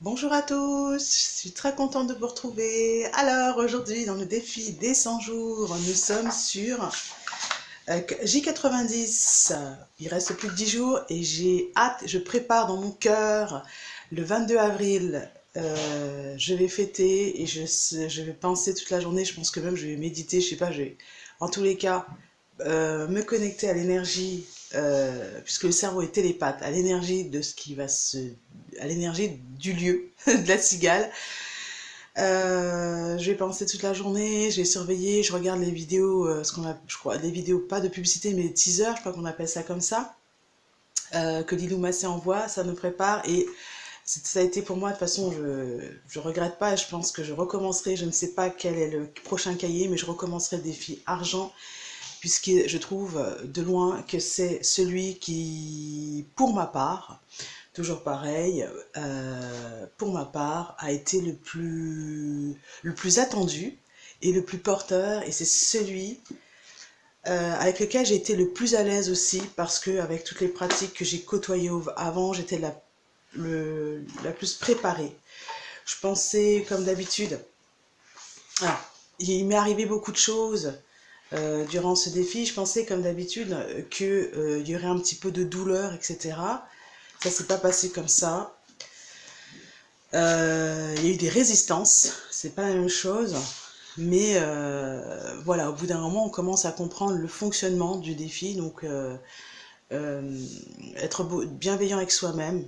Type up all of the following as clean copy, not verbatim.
Bonjour à tous, je suis très contente de vous retrouver. Alors aujourd'hui dans le défi des 100 jours, nous sommes sur J90. Il reste plus que 10 jours et j'ai hâte, je prépare dans mon cœur le 22 avril. Je vais fêter et je vais penser toute la journée, je pense que même je vais méditer, je sais pas, en tous les cas me connecter à l'énergie, puisque le cerveau est télépathe, à l'énergie de ce qui va à l'énergie du lieu, de la cigale. Je vais penser toute la journée, je vais surveiller, je regarde les vidéos, je crois, les vidéos pas de publicité, mais teasers, je crois qu'on appelle ça comme ça, que Lilou Massé envoie, ça nous prépare et ça a été pour moi, de toute façon, je regrette pas, je pense que je recommencerai, je ne sais pas quel est le prochain cahier, mais je recommencerai le défi argent, puisque je trouve de loin que c'est celui qui, pour ma part, toujours pareil, pour ma part, a été le plus attendu et le plus porteur, et c'est celui avec lequel j'ai été le plus à l'aise aussi, parce que avec toutes les pratiques que j'ai côtoyées avant, j'étais la plus préparée. Je pensais comme d'habitude. Alors, il m'est arrivé beaucoup de choses durant ce défi. Je pensais comme d'habitude qu'il y aurait un petit peu de douleur, etc. Ça s'est pas passé comme ça. Il y a eu des résistances, c'est pas la même chose. Mais voilà, au bout d'un moment, on commence à comprendre le fonctionnement du défi. Donc, être bienveillant avec soi-même,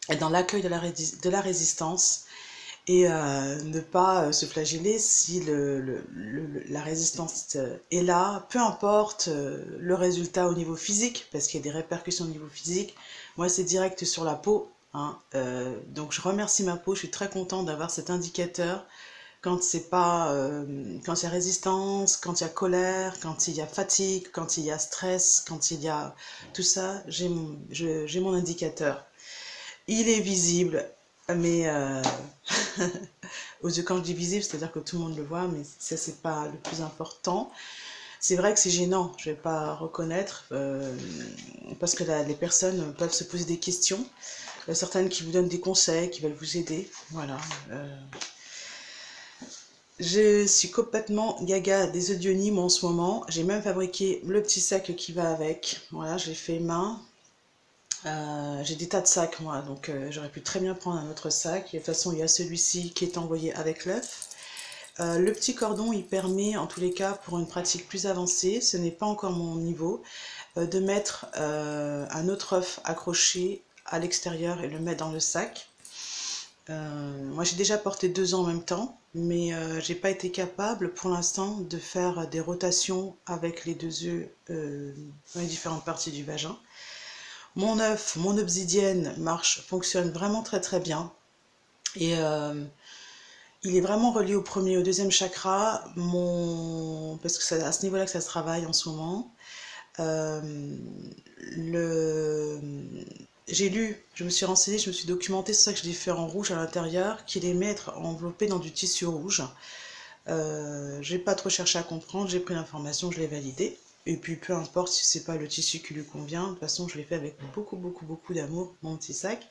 être dans l'accueil de la résistance et ne pas se flageller si la résistance est là, peu importe le résultat au niveau physique, parce qu'il y a des répercussions au niveau physique. Moi, c'est direct sur la peau, hein. Donc, je remercie ma peau, je suis très contente d'avoir cet indicateur quand c'est pas, quand il y a résistance, quand il y a colère, quand il y a fatigue, quand il y a stress, quand il y a tout ça, j'ai mon indicateur. Il est visible, mais aux yeux, quand je dis visible, c'est-à-dire que tout le monde le voit, mais ça, c'est pas le plus important. C'est vrai que c'est gênant, je vais pas reconnaître, parce que les personnes peuvent se poser des questions. Il y a certaines qui vous donnent des conseils, qui veulent vous aider, voilà. Je suis complètement gaga des audionymes en ce moment. J'ai même fabriqué le petit sac qui va avec. Voilà, je l'ai fait main. J'ai des tas de sacs moi, donc j'aurais pu très bien prendre un autre sac. Et de toute façon, il y a celui-ci qui est envoyé avec l'œuf. Le petit cordon, il permet, en tous les cas, pour une pratique plus avancée, ce n'est pas encore mon niveau, de mettre un autre œuf accroché à l'extérieur et le mettre dans le sac. Moi, j'ai déjà porté 2 ans en même temps, mais j'ai pas été capable pour l'instant de faire des rotations avec les 2 œufs dans les différentes parties du vagin. Mon œuf, mon obsidienne fonctionne vraiment très très bien. Et il est vraiment relié au premier et au deuxième chakra, parce que c'est à ce niveau-là que ça se travaille en ce moment. J'ai lu, je me suis renseignée, je me suis documentée, c'est ça que je l'ai fait en rouge à l'intérieur, qu'il aimait être enveloppé dans du tissu rouge. J'ai pas trop cherché à comprendre, j'ai pris l'information, je l'ai validée. Et puis peu importe si c'est pas le tissu qui lui convient, de toute façon je l'ai fait avec beaucoup beaucoup beaucoup d'amour, mon petit sac.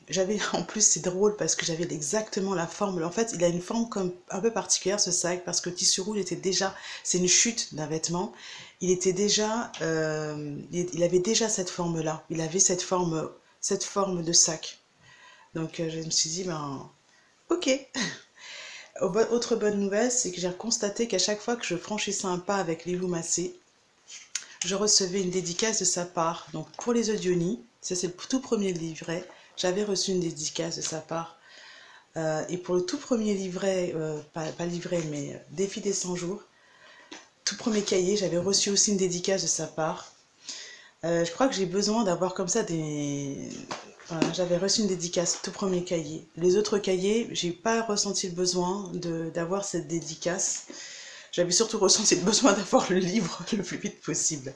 J'avais, en plus c'est drôle parce que j'avais exactement la forme, en fait il a une forme comme un peu particulière ce sac, parce que le tissu rouge était déjà, c'est une chute d'un vêtement, il était déjà, il avait déjà cette forme là, il avait cette forme de sac. Donc je me suis dit, ben ok. Autre bonne nouvelle, c'est que j'ai constaté qu'à chaque fois que je franchissais un pas avec Lilou Massé, je recevais une dédicace de sa part. Donc pour les audionies, ça c'est le tout premier livret, j'avais reçu une dédicace de sa part. Et pour le tout premier livret, pas livret, mais défi des 100 jours, tout premier cahier, j'avais reçu aussi une dédicace de sa part. Je crois que j'ai besoin d'avoir comme ça des... Voilà, j'avais reçu une dédicace, tout premier cahier. Les autres cahiers, j'ai pas ressenti le besoin d'avoir cette dédicace. J'avais surtout ressenti le besoin d'avoir le livre le plus vite possible.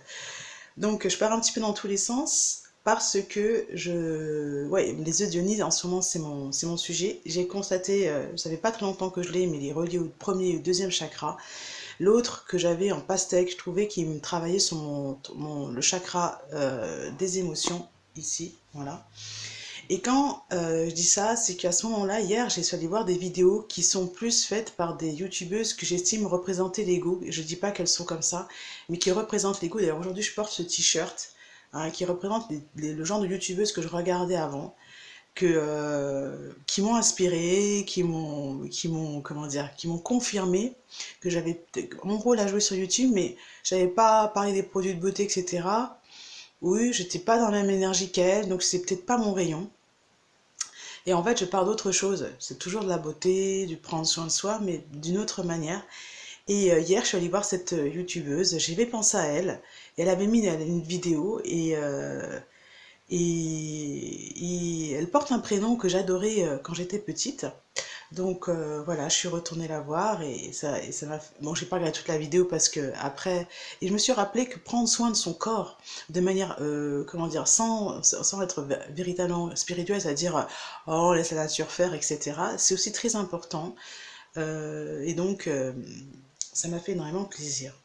Donc je pars un petit peu dans tous les sens parce que ouais, les audionies en ce moment c'est mon sujet. J'ai constaté, ça fait pas très longtemps que je l'ai, mais il est relié au premier et au deuxième chakra. L'autre que j'avais en pastèque, je trouvais qu'il me travaillait sur le chakra des émotions. ici, voilà. Et quand je dis ça, c'est qu'à ce moment-là, hier, j'ai suis allée voir des vidéos qui sont plus faites par des youtubeuses que j'estime représenter l'ego. Je dis pas qu'elles sont comme ça, mais qui représentent l'ego. D'ailleurs, aujourd'hui, je porte ce t-shirt hein, qui représente le genre de youtubeuses que je regardais avant, qui m'ont inspiré, comment dire, qui m'ont confirmé que j'avais mon rôle à jouer sur YouTube, mais j'avais pas parlé des produits de beauté, etc. Oui, j'étais pas dans la même énergie qu'elle, donc c'est peut-être pas mon rayon. Et en fait, je parle d'autre chose. C'est toujours de la beauté, du prendre soin de soi, mais d'une autre manière. Et hier, je suis allée voir cette youtubeuse, j'avais pensé à elle, et elle avait mis une vidéo, et elle porte un prénom que j'adorais quand j'étais petite. Donc voilà, je suis retournée la voir et ça m'a bon, j'ai pas regardé toute la vidéo parce que après et je me suis rappelé que prendre soin de son corps de manière comment dire sans être véritablement spirituelle, c'est-à-dire oh laisse la nature faire etc. C'est aussi très important et donc ça m'a fait énormément plaisir.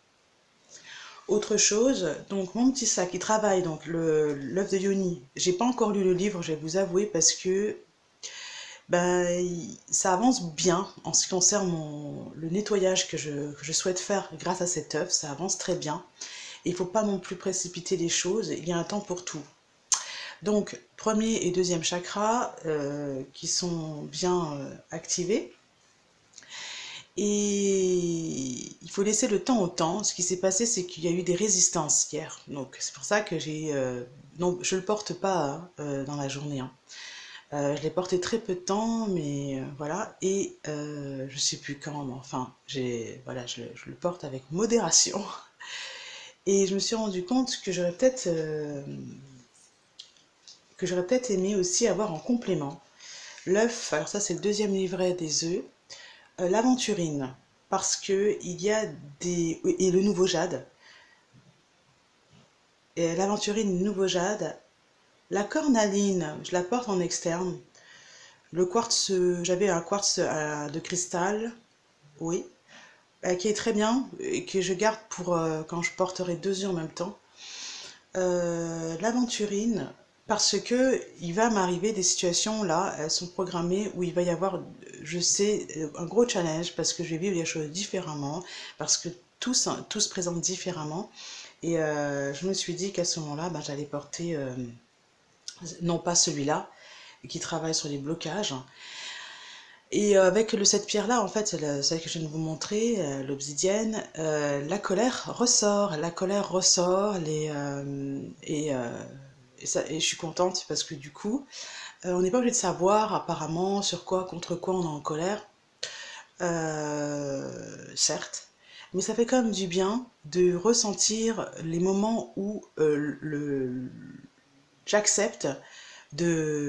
Autre chose, donc mon petit sac, il travaille donc l'œuf de Yoni. J'ai pas encore lu le livre, je vais vous avouer, parce que ben, ça avance bien en ce qui concerne le nettoyage que je souhaite faire grâce à cet œuf. Ça avance très bien. Il ne faut pas non plus précipiter les choses. Il y a un temps pour tout. Donc, premier et deuxième chakra qui sont bien activés. Et il faut laisser le temps au temps. Ce qui s'est passé, c'est qu'il y a eu des résistances hier. Donc, c'est pour ça que non, je ne le porte pas dans la journée. Hein. Je l'ai porté très peu de temps, mais voilà. Et je sais plus quand, mais enfin, voilà, je le porte avec modération. Et je me suis rendu compte que j'aurais peut-être aimé aussi avoir en complément l'œuf. Alors ça, c'est le deuxième livret des œufs. L'aventurine, parce que il y a et le nouveau jade. Et l'aventurine, le nouveau jade. La cornaline, je la porte en externe. Le quartz, j'avais un quartz de cristal, oui, qui est très bien et que je garde pour quand je porterai deux yeux en même temps. L'aventurine, parce que il va m'arriver des situations là, elles sont programmées où il va y avoir, je sais, un gros challenge parce que je vais vivre les choses différemment, parce que tout se présente différemment. Et je me suis dit qu'à ce moment-là, ben, j'allais porter, non pas celui-là, qui travaille sur les blocages. Et avec cette pierre-là, en fait, celle que je viens de vous montrer, l'obsidienne, la colère ressort, et je suis contente parce que du coup, on n'est pas obligé de savoir apparemment sur quoi, contre quoi on est en colère, certes, mais ça fait quand même du bien de ressentir les moments où j'accepte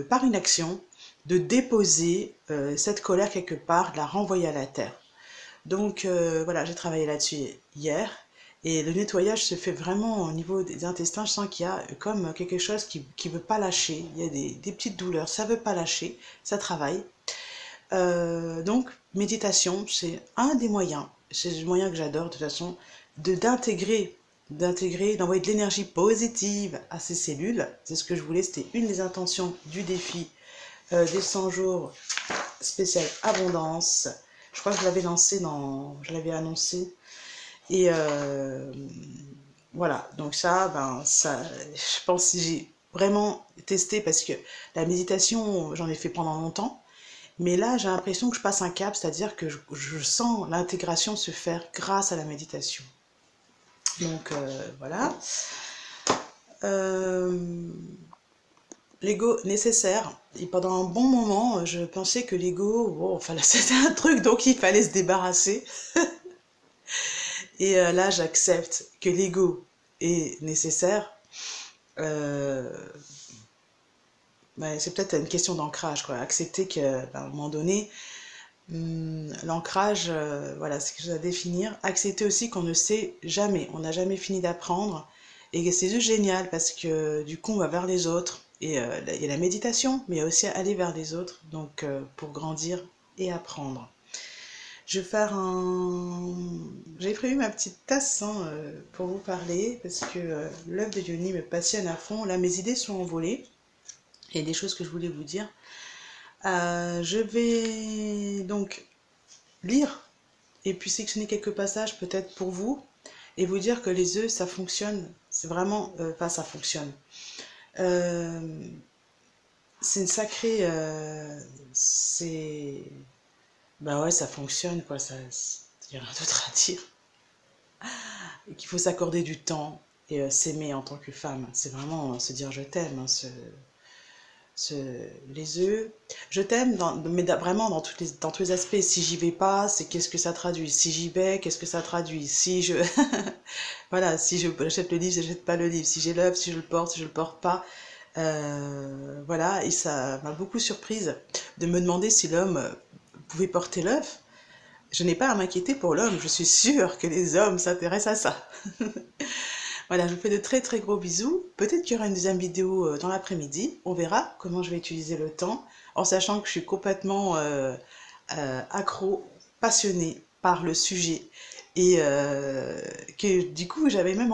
par une action, de déposer cette colère quelque part, de la renvoyer à la terre. Donc voilà, j'ai travaillé là-dessus hier. Et le nettoyage se fait vraiment au niveau des intestins. Je sens qu'il y a comme quelque chose qui ne veut pas lâcher. Il y a des petites douleurs. Ça ne veut pas lâcher. Ça travaille. Donc, méditation, c'est un des moyens. C'est le moyen que j'adore de toute façon. D'intégrer, d'envoyer de l'énergie positive à ces cellules. C'est ce que je voulais. C'était une des intentions du défi des 100 jours spécial abondance. Je crois que je l'avais je l'avais annoncé. Et voilà, donc ça, je pense que j'ai vraiment testé parce que la méditation, j'en ai fait pendant longtemps. Mais là, j'ai l'impression que je passe un cap, c'est-à-dire que je sens l'intégration se faire grâce à la méditation. Donc voilà. L'ego nécessaire. Et pendant un bon moment, je pensais que l'ego, bon, enfin, c'était un truc dont il fallait se débarrasser. Et là, j'accepte que l'ego est nécessaire. C'est peut-être une question d'ancrage, quoi. Accepter qu'à un moment donné, l'ancrage, voilà, c'est quelque chose à définir. Accepter aussi qu'on ne sait jamais, on n'a jamais fini d'apprendre. Et c'est juste génial parce que du coup, on va vers les autres. Et il y a la méditation, mais il y a aussi aller vers les autres, donc pour grandir et apprendre. Je vais faire un... J'ai prévu ma petite tasse hein, pour vous parler parce que l'œuvre de Yoni me passionne à fond. Là, mes idées sont envolées. Il y a des choses que je voulais vous dire. Je vais donc lire et puis sélectionner quelques passages peut-être pour vous et vous dire que les œufs, ça fonctionne. C'est vraiment... Enfin, ça fonctionne. C'est une sacrée... c'est... Bah ouais, ça fonctionne, quoi. Ça... Il n'y a rien d'autre à dire. Et qu'il faut s'accorder du temps et s'aimer en tant que femme. C'est vraiment se dire je t'aime, hein, les œufs. Je t'aime, mais vraiment dans tous les aspects. Si j'y vais pas, c'est qu'est-ce que ça traduit. Si j'y vais, qu'est-ce que ça traduit. Si je... voilà, si j'achète le livre, si j'achète pas le livre. Si j'ai l'œuvre, si je le porte, si je le porte pas. Voilà, et ça m'a beaucoup surprise de me demander si l'homme pouvait porter l'œuf. Je n'ai pas à m'inquiéter pour l'homme, je suis sûre que les hommes s'intéressent à ça. Voilà, je vous fais de très très gros bisous. Peut-être qu'il y aura une deuxième vidéo dans l'après-midi. On verra comment je vais utiliser le temps, en sachant que je suis complètement accro, passionnée par le sujet. Et que du coup, j'avais même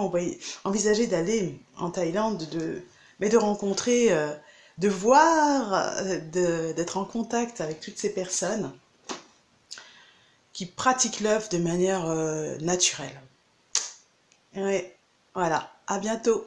envisagé d'aller en Thaïlande, mais de rencontrer, de voir, d'être en contact avec toutes ces personnes qui pratiquent l'œuf de manière naturelle. Ouais, voilà, à bientôt.